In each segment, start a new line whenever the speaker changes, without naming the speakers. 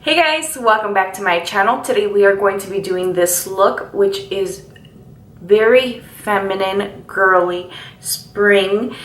Hey guys, welcome back to my channel. Today we are going to be doing this look, which is very feminine, girly, spring,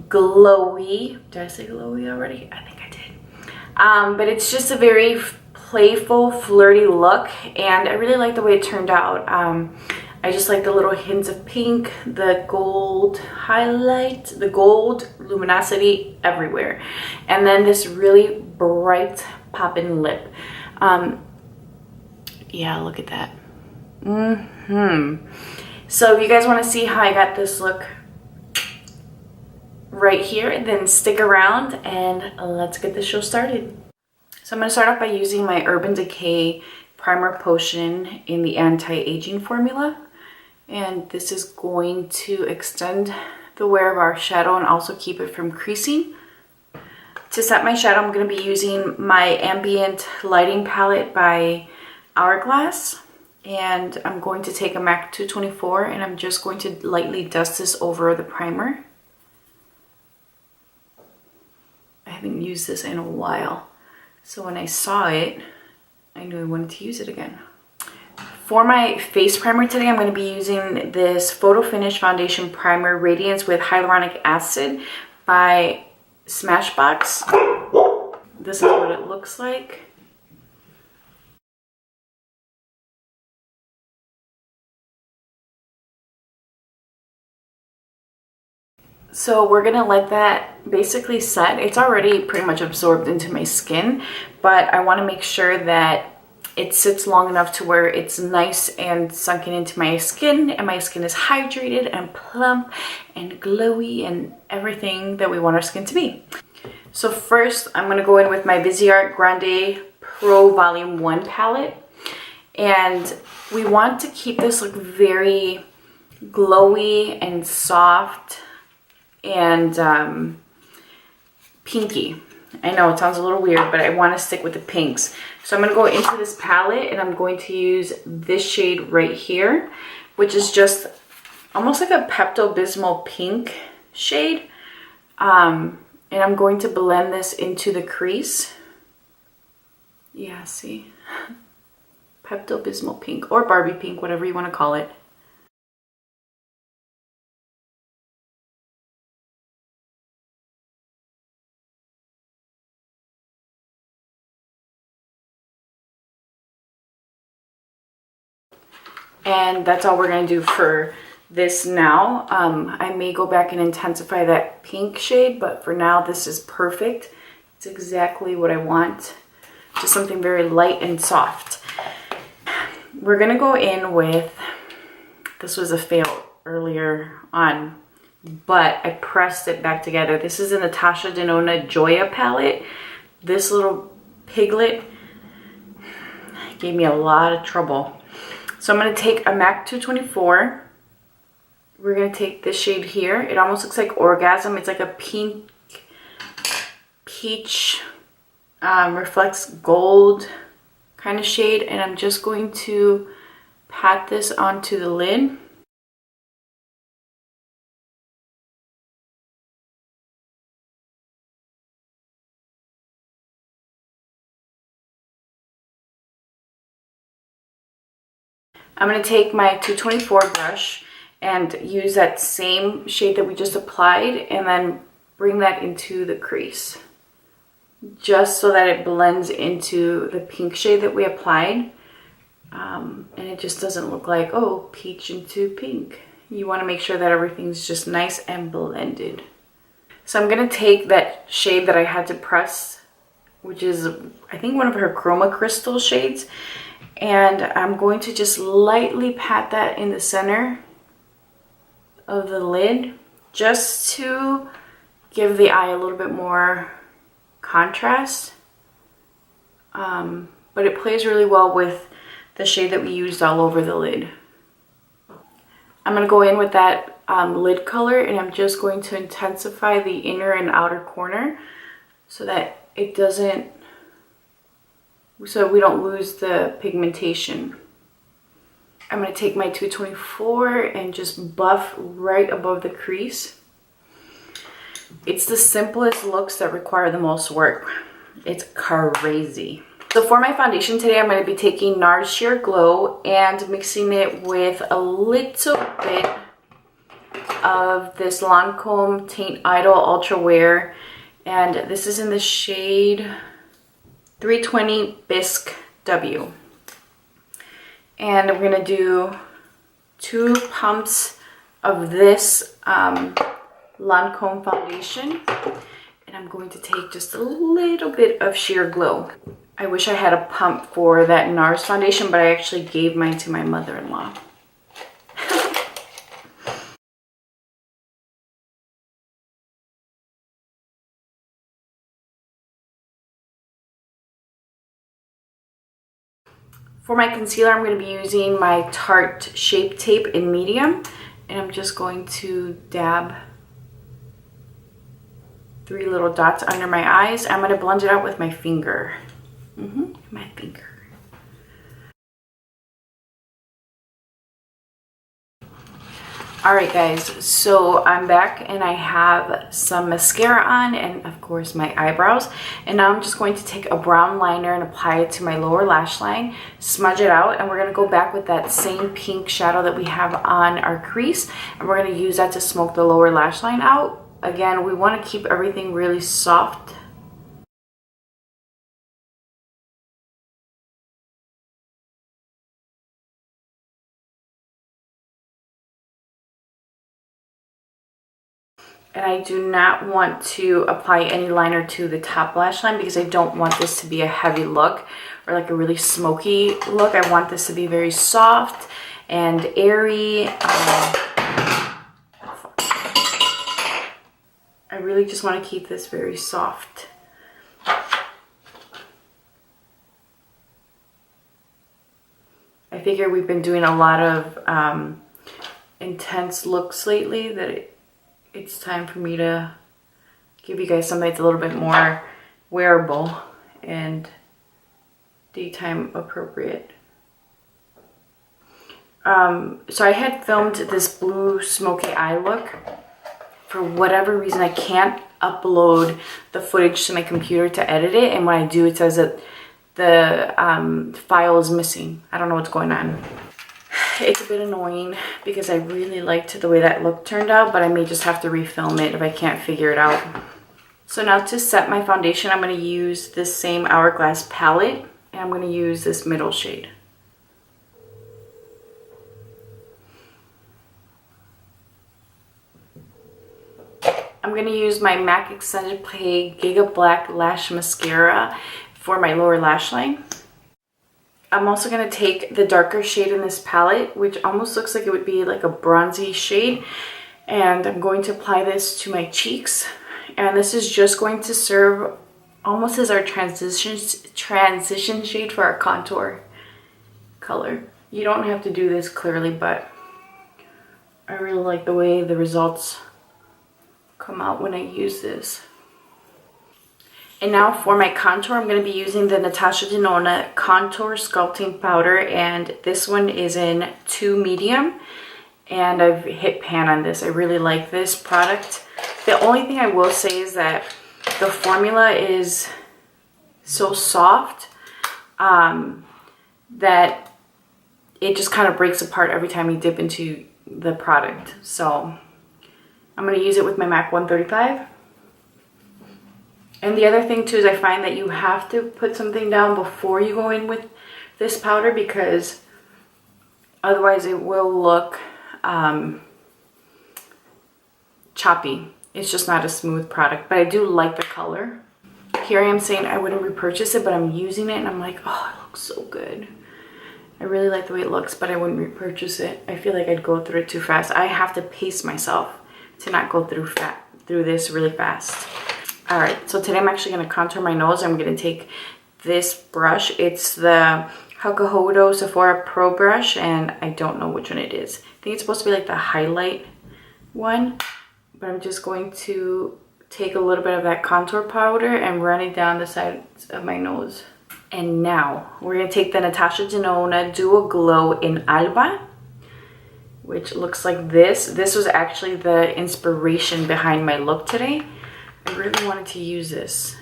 glowy. Did I say glowy already? I think I did. But it's just a very playful, flirty look, and I really like the way it turned out. I just like the little hints of pink, the gold highlight, the gold luminosity everywhere, and then this really bright poppin' lip. Yeah, look at that. So if you guys want to see how I got this look right here, then stick around and let's get the show started. So I'm going to start off by using my Urban Decay Primer Potion in the anti-aging formula. And this is going to extend the wear of our shadow and also keep it from creasing. To set my shadow, I'm going to be using my Ambient Lighting Palette by Hourglass. And I'm going to take a MAC 224 and I'm just going to lightly dust this over the primer. I haven't used this in a while, so when I saw it, I knew I wanted to use it again. For my face primer today, I'm going to be using this Photo Finish Foundation Primer Radiance with Hyaluronic Acid by Smashbox. This is what it looks like. So we're gonna let that basically set. It's already pretty much absorbed into my skin, but I want to make sure that it sits long enough to where it's nice and sunken into my skin, and my skin is hydrated and plump and glowy and everything that we want our skin to be. So first, I'm going to go in with my Viseart Grande Pro Volume 1 palette. And we want to keep this look very glowy and soft and pinky. I know it sounds a little weird, but I want to stick with the pinks. So I'm going to go into this palette and I'm going to use this shade right here, which is just almost like a Pepto-Bismol pink shade. And I'm going to blend this into the crease. Yeah, see? Pepto-Bismol pink or Barbie pink, whatever you want to call it. And that's all we're going to do for this now. I may go back and intensify that pink shade, but for now this is perfect. It's exactly what I want. Just something very light and soft. We're going to go in with, this was a fail earlier on, but I pressed it back together. This is a Natasha Denona Joya palette. This little piglet gave me a lot of trouble. So I'm going to take a MAC 224. We're going to take this shade here. It almost looks like Orgasm. It's like a pink, peach, reflects gold kind of shade. And I'm just going to pat this onto the lid. I'm going to take my 224 brush and use that same shade that we just applied and then bring that into the crease. Just so that it blends into the pink shade that we applied. And it just doesn't look like, oh, peach into pink. You want to make sure that everything's just nice and blended. So I'm going to take that shade that I had to press, which is, I think, one of her Chroma Crystal shades. And I'm going to just lightly pat that in the center of the lid just to give the eye a little bit more contrast. But it plays really well with the shade that we used all over the lid. I'm going to go in with that lid color and I'm just going to intensify the inner and outer corner so that it doesn't, so we don't lose the pigmentation. I'm going to take my 224 and just buff right above the crease. It's the simplest looks that require the most work. It's crazy. So for my foundation today, I'm going to be taking NARS Sheer Glow and mixing it with a little bit of this Lancome Tint Idol Ultra Wear. And this is in the shade 320 Bisque W. And I'm going to do 2 pumps of this Lancome foundation. And I'm going to take just a little bit of Sheer Glow. I wish I had a pump for that NARS foundation, but I actually gave mine to my mother-in-law. For my concealer, I'm going to be using my Tarte Shape Tape in medium. And I'm just going to dab 3 little dots under my eyes. I'm going to blend it out with my finger. My finger. Alright guys, so I'm back and I have some mascara on and of course my eyebrows. And now I'm just going to take a brown liner and apply it to my lower lash line, smudge it out, and we're going to go back with that same pink shadow that we have on our crease. And we're going to use that to smoke the lower lash line out. Again, we want to keep everything really soft. And I do not want to apply any liner to the top lash line because I don't want this to be a heavy look or like a really smoky look. I want this to be very soft and airy. I really just want to keep this very soft. I figure we've been doing a lot of intense looks lately that it's time for me to give you guys something that's a little bit more wearable and daytime appropriate. So I had filmed this blue smoky eye look. For whatever reason, I can't upload the footage to my computer to edit it, and when I do, it says that the file is missing. I don't know what's going on. It's a bit annoying because I really liked the way that look turned out, but I may just have to refilm it if I can't figure it out. So now to set my foundation, I'm going to use this same Hourglass palette, and I'm going to use this middle shade. I'm going to use my MAC Extended Play Giga Black Lash Mascara for my lower lash line. I'm also going to take the darker shade in this palette, which almost looks like it would be like a bronzy shade, and I'm going to apply this to my cheeks. And this is just going to serve almost as our transition shade for our contour color. You don't have to do this clearly, but I really like the way the results come out when I use this. And now for my contour, I'm going to be using the Natasha Denona Contour Sculpting Powder, and this one is in 2 medium, and I've hit pan on this. I really like this product. The only thing I will say is that the formula is so soft that it just kind of breaks apart every time you dip into the product. So I'm going to use it with my MAC 135. And the other thing too is I find that you have to put something down before you go in with this powder, because otherwise it will look choppy. It's just not a smooth product, but I do like the color. Here I am saying I wouldn't repurchase it, but I'm using it and I'm like, oh, it looks so good. I really like the way it looks, but I wouldn't repurchase it. I feel like I'd go through it too fast. I have to pace myself to not go through this really fast. All right, so today I'm actually going to contour my nose. I'm going to take this brush. It's the Hakuhodo Sephora Pro brush, and I don't know which one it is. I think it's supposed to be like the highlight one, but I'm just going to take a little bit of that contour powder and run it down the sides of my nose. And now we're going to take the Natasha Denona Duo Glow in Alba, which looks like this. This was actually the inspiration behind my look today. I really wanted to use this.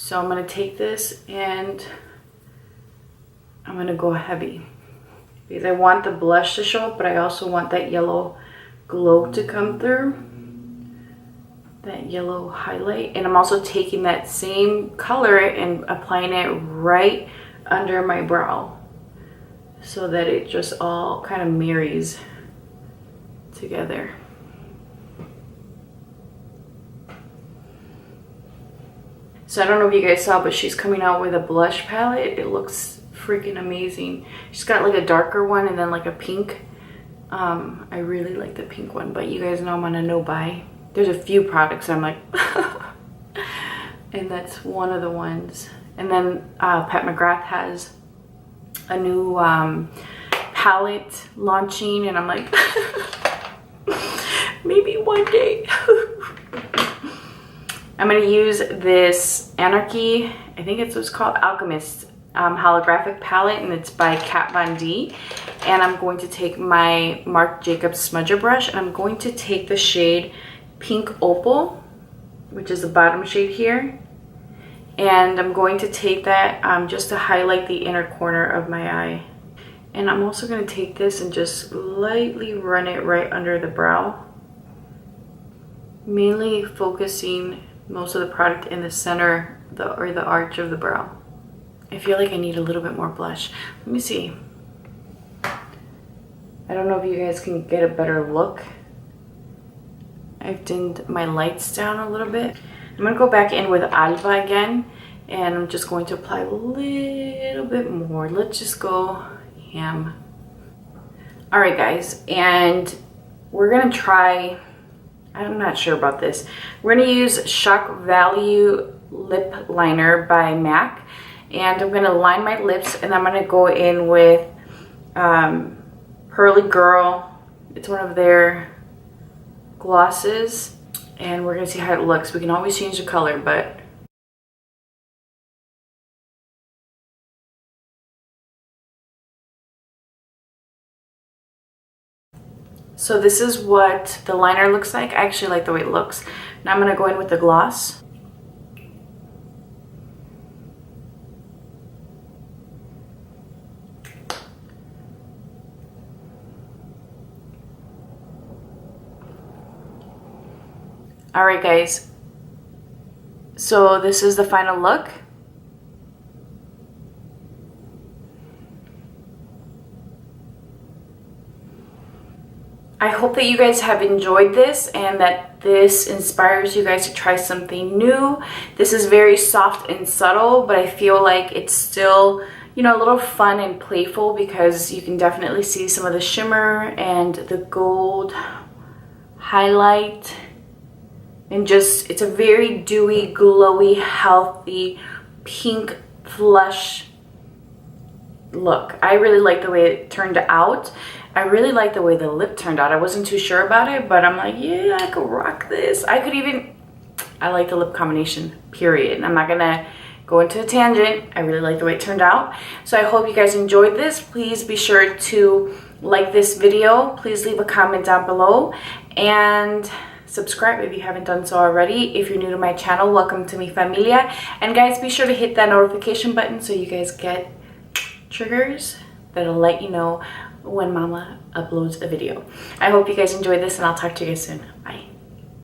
So I'm going to take this and I'm going to go heavy because I want the blush to show up, but I also want that yellow glow to come through, that yellow highlight. And I'm also taking that same color and applying it right under my brow so that it just all kind of marries together. So I don't know if you guys saw, but she's coming out with a blush palette. It looks freaking amazing. She's got like a darker one and then like a pink. I really like the pink one, but you guys know I'm on a no buy. There's a few products I'm like, and that's one of the ones. And then Pat McGrath has a new palette launching, and I'm like, maybe one day. I'm going to use this Anarchy, I think it's what's called Alchemist holographic palette, and it's by Kat Von D. And I'm going to take my Marc Jacobs smudger brush, and I'm going to take the shade Pink Opal, which is the bottom shade here. And I'm going to take that just to highlight the inner corner of my eye. And I'm also going to take this and just lightly run it right under the brow, mainly focusing most of the product in the center or the arch of the brow. I feel like I need a little bit more blush. Let me see. I don't know if you guys can get a better look. I've dimmed my lights down a little bit. I'm going to go back in with Alba again, and I'm just going to apply a little bit more. Let's just go ham. All right, guys, and we're going to try, I'm not sure about this. We're going to use Shock Value Lip Liner by MAC. And I'm going to line my lips, and I'm going to go in with Pearly Girl. It's one of their glosses. And we're going to see how it looks. We can always change the color, but... So this is what the liner looks like. I actually like the way it looks. Now I'm going to go in with the gloss. All right, guys, so this is the final look. I hope that you guys have enjoyed this and that this inspires you guys to try something new. This is very soft and subtle, but I feel like it's still, you know, a little fun and playful because you can definitely see some of the shimmer and the gold highlight. And just, it's a very dewy, glowy, healthy, pink, flush look. I really like the way it turned out. I really like the way the lip turned out. I wasn't too sure about it, but I'm like, yeah, I could rock this. I could even, I like the lip combination, period. I'm not gonna go into a tangent. I really like the way it turned out. So I hope you guys enjoyed this. Please be sure to like this video. Please leave a comment down below. And subscribe if you haven't done so already. If you're new to my channel, welcome to mi familia. And guys, be sure to hit that notification button so you guys get triggers that'll let you know when mama uploads a video. I hope you guys enjoyed this, and I'll talk to you guys soon.